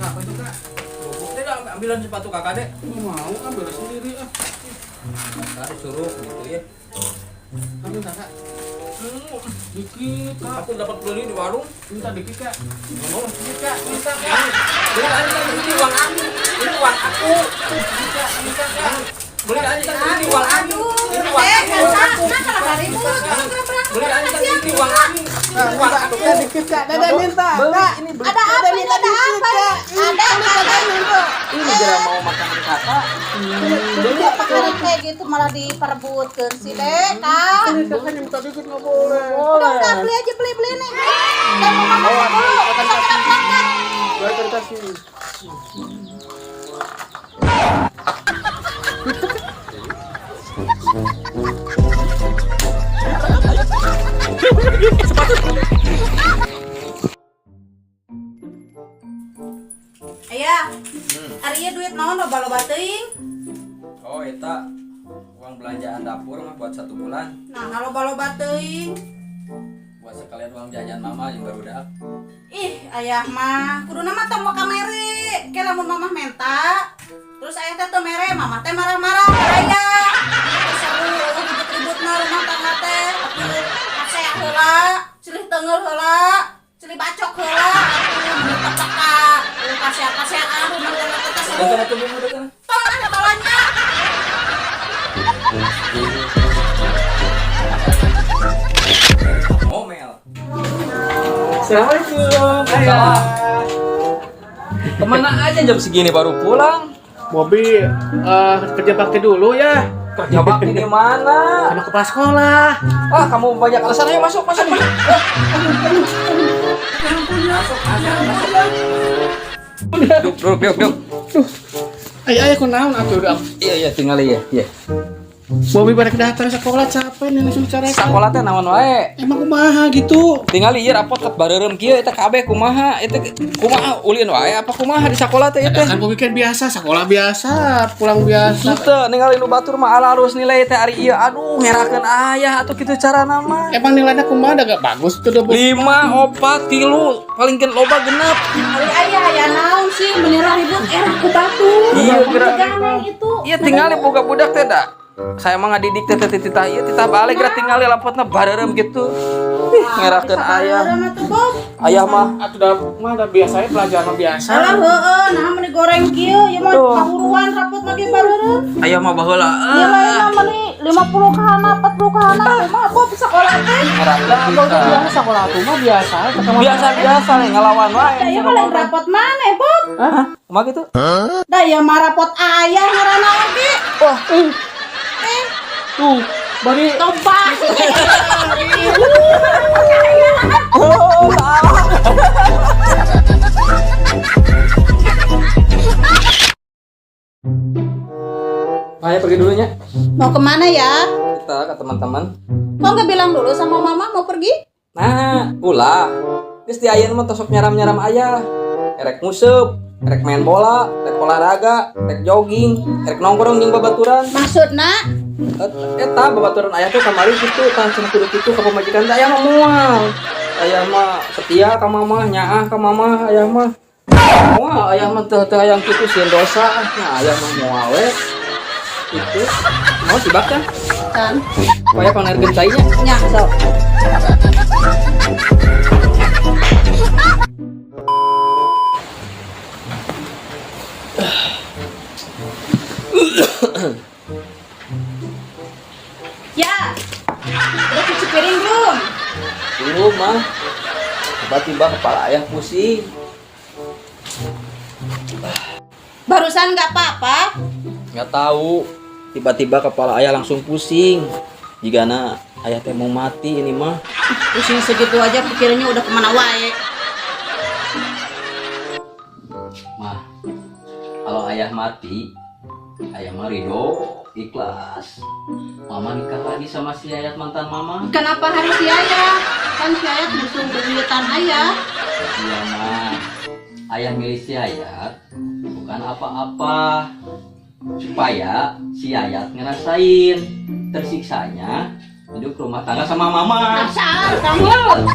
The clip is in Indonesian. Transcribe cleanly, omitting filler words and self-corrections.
Kenapa itu kak? Bubuk deh, ambilan sepatu kakak deh. Nggak mau, ambil sendiri ah. Kakak disuruh gitu ya. Ambil kakak. Dikit kak. Aku dapat beli di warung. Minta dikit kak. Nggak mau. Dikit kak. Minta kak. Beli aja, ini uang aku. Ini uang aku. Dikit kak. Minta kak. Beli aja, ini uang aku. Ini uang aku. Beli aja, ini uang aku. Uang aku. Dikit kak. Dada minta. Kak. Ini Ada apa ini? Ada apa? Ada minta. Ini jera mau makan di kakak. Dia pakai kayak gitu malah diperebutkeun si Dek, Kak. Kakak minta dikit nggak boleh. Udah beli aja beli nih. Dan mau makan dulu. Besok kita berangkat. Baik kasih. Ayah, hari ieu duit naon loba-loba teuing? Oh, eta uang belanjaan dapur mah buat 1 bulan. Nah, loba-loba teuing. Buat sekalian uang jajan mama yang barudak. Ih, ayah mah kuduna mah tong boga mere. Ke lamun mamah menta. Terus ayah teh teu mere, mamah teh marah-marah ka aya. Seru ribut-ributna rumah tangga teh. Kasea heula, cilih teungeul heula, cilih bacok heula, atuh teka-teka. Kasea-kaseaan rumah tangga teh seru. Dan itu bumbu dekat. Tong ada balanya. Ngomel. Assalamualaikum. Ayah. Kemana aja jam segini baru pulang? Bobby kerja bakti dulu ya. Kerja bakti di mana? Sama kepala sekolah. Ah, kamu banyak alasan. Ayo masuk. Masuk. Duduk. Ayah aku naon atuh udah. Iya, tinggal ya. Iya. Bobby balik datang sekolah capek nih langsung cara. Sakola teh naon wae? Emang kumaha gitu. Tinggal ieu rapot ke bareureum kieu eta kabeh kumaha? Eta kumaha ulin wae apa kumaha di sakola teh teh? Kan Bobby kan biasa, sekolah biasa, pulang biasa. Teu ningali nu batur mah ala harus nilai teh ari ieu. Aduh, ngerakeun ayah atuh kitu carana mah. Emang nilainya kumaha gak bagus tuh udah 5, 4, 3 paling gen loba genep. Hari ayah aya naon sih menyerah ribut ku batu. Iya, gerak. Itu. Iya tinggal boga budak teh da. Saya mah ngadidik teh titah ieu titah balik geura tinggal lapotna bareureum gitu. Ngerakeun ayah. Ayah mah udah biasa ya pelajaran biasa. Alah heueuh, nah meni goreng kieu, ieu mah Tuh. kahuruan rapot lagi bareureum. ayah mah baheula. Ieu mah meni 50 kahana, 40 kahana, mah Bob sekolah teh. Ngerakeun Biasa sekolah tuh mah biasa. biasa nih ngelawan wae. Da ieu mah lain rapot maneh, Bob. Hah? Kumaha gitu? Da ieu mah rapot ayah ngaranna oge. Wah, Tuh, bari Coba. Ayah pergi dulunya. Mau kemana ya? Kita ke teman-teman. Kok nggak bilang dulu sama mama mau pergi? Nah, ulah. Geus di ayeuna mah tosok nyaram-nyaram ayah. Erek museup, erek main bola, erek olahraga, erek jogging, erek nongkrong jeung babaturan. Maksudna? Eta babaturan ayah tuh kamari kitu, tah cenah kudu kitu ka pamajikan teh aya mah moal. Ayah mah setia ka mamah, nyaah ka mamah, ayah mah. Moal ayah mah teu hayang kitu sieun dosa. Nya ayah mah moal we. Itu. Mau tibak kan? Kan. Supaya panergeun cainya. Nya, sok. Ya. Udah cuci piring belum? Belum mah. Tiba-tiba kepala ayah pusing. Barusan nggak apa-apa. Nggak tahu. Tiba-tiba kepala ayah langsung pusing. Jigana ayah teh mau mati ini mah. Pusing segitu aja pikirannya udah kemana wae. Mah, kalau ayah mati, ayah mah ridho, ikhlas. Mama nikah lagi sama si Ayat mantan mama. Kenapa harus si Ayah? Kan si Ayah musuh bebuyutan Ayah. Iya mah, ayah milih si Ayat bukan apa-apa, supaya si Ayat ngerasain tersiksanya hidup rumah tangga sama mama. Asal kamu.